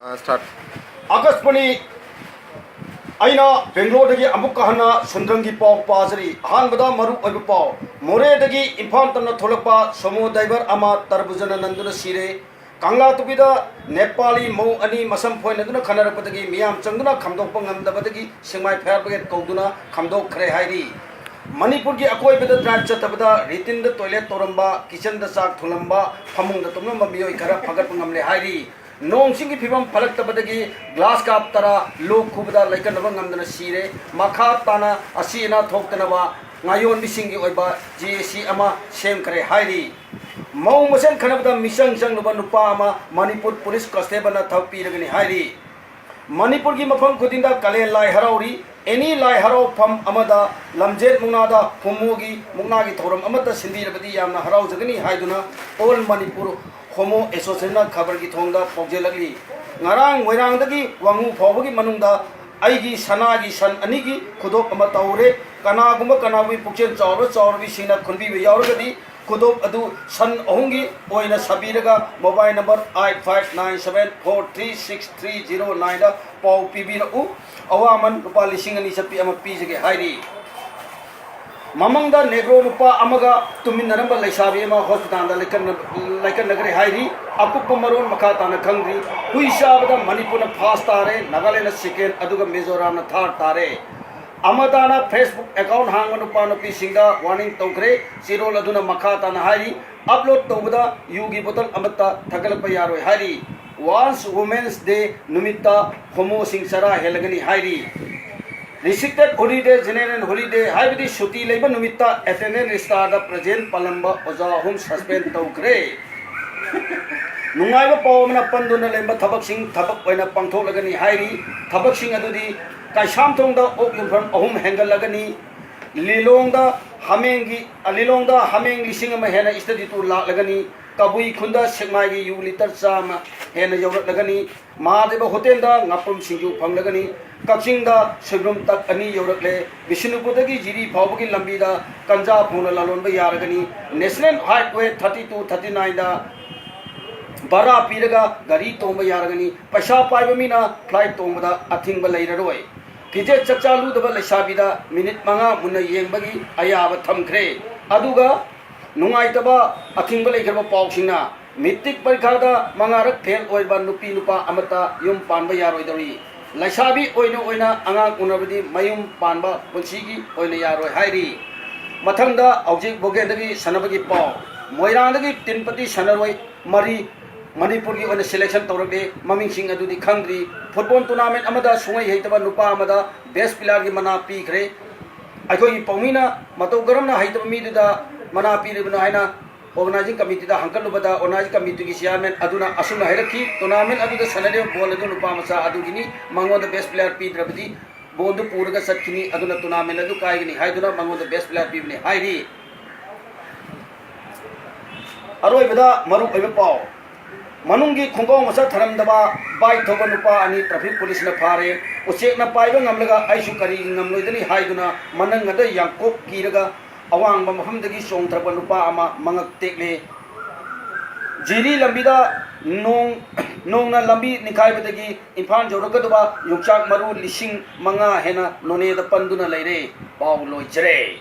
Start. Agasmani aina Bangalore dagi amuk kahana sundrangi paw pazari han bada maru oibu paw more dagi imphal tamna tholakpa somo driver ama tarbujana nanduna sire kangla tubida Nepali mo ani masam phoi naduna khanarapadagi miyam changduna khamdokpa ngamdabadagi singmai fair brigade kauduna khamdok khre hairi Manipur ki akoi beda drive chatabada ritin da toilet toramba kitchen da sak thulamba phamung da tumna mamioi khara phagat ngamle hairi Nong singi phibam phalak tabadagi glass kap tara lok khubda laikan nabang ngamdana sire makha tana asina thoktana ba ngayon misingi oiba GC ama sem kare hairi mau masen khanabda misang sang loba nupa ama Manipur police constable na thakpi ragani hairi Manipur ki mafam khudinda kale lai harauri any lai harau pham amada lamjet mungnada phumogi mungnagi thoram amata sindi rabadi yamna harau jagani haiduna all Manipur Homo Association khabar ki thongda pogjelagli ngarang moirang dagi wangu phobagi manungda aigi sanagi san anigi khudok ama taure kana gumba kana wi pukchen chawri sina khunbi bi yauragadi khudok adu san ahungi oina sabiraga mobile number 8597436309 da pau pibira u awaman rupa lising ani sapi ama pijage hairi Mamangda negro lupa amaga tumin naramba laisabi ama hospital da laikan nagari hairi akupa maron makata na khangri huisa bada Manipur na first tare Nagaland na second aduga Mizoram na third tare amadana Facebook account hanganu panopi singda warning tokre zero laduna makata na hairi upload tobada yugi bottle amata thagalpa yaroi hairi once women's day numitta homo singsara helagani hairi Restricted holiday, general holiday, haibidi shuti leiba numitta attendance star present palamba oja home suspend tawkre. Nungaiba pawmana panduna lemba thabak sing thabak oina pangthok lagani hairi thabak sing adudi kaisam thongda ok yumpham ahum hengal lagani lilongda hameng lising ama hena study tu lak lagani kabui khunda sekmai gi yu liter chama hena yawrak lagani madeba hotel da ngapum singju phang lagani Kaksing da Segrum tak ani yaurakle Vishnupurdagi jiri phawbagi lambi da kanja phona lalon ba yaragani National Highway 32 39 da bara piraga gari tomba yaragani paisa paiba mina flight tomba da athingba leiraroi Kije chakchalu da laisabi da minute manga munna yengbagi ayaba thamkhre aduga nungaitaba athingba leikhaba pawsingna Mitik parikha da mangarak fail oiba nupi nupa amata yum panba yaroi dori Laisabi oina angang unabadi mayum panba punsigi oina yaroi hairi mathangda object bogendagi sanabagi paw moirangdagi tinpati sanaroi mari Manipur ki oina selection tawrade maming sing adudi khangri football tournament amada sungai heitaba nupa amada best player gi mana pi khre akhoi pawmina matau garamna heitaba mi duda mana pi ribna haina Organizing committee da hankal lubada organizing committee ki chairman aduna asuna hairaki tournament aduda sanade ball adu nupa masa adugini mango the best player pi drabadi bondu puraga satkini aduna tournament adu kaigini haiduna mango the best player pi ne hairi aroi bada maru oibe paw manungi khongong masa tharam daba bai thoba nupa ani traffic police na phare usek na paiba ngamlaga aisu kari ngamloidani haiduna manang ada yangkok kiraga awang bamhamdagi songthrapa nupa ama mangak tekle jiri lambida nong na lambi nikhaibadagi imphal joragaduba yongchak maru lising manga hena none da panduna leire paw loijre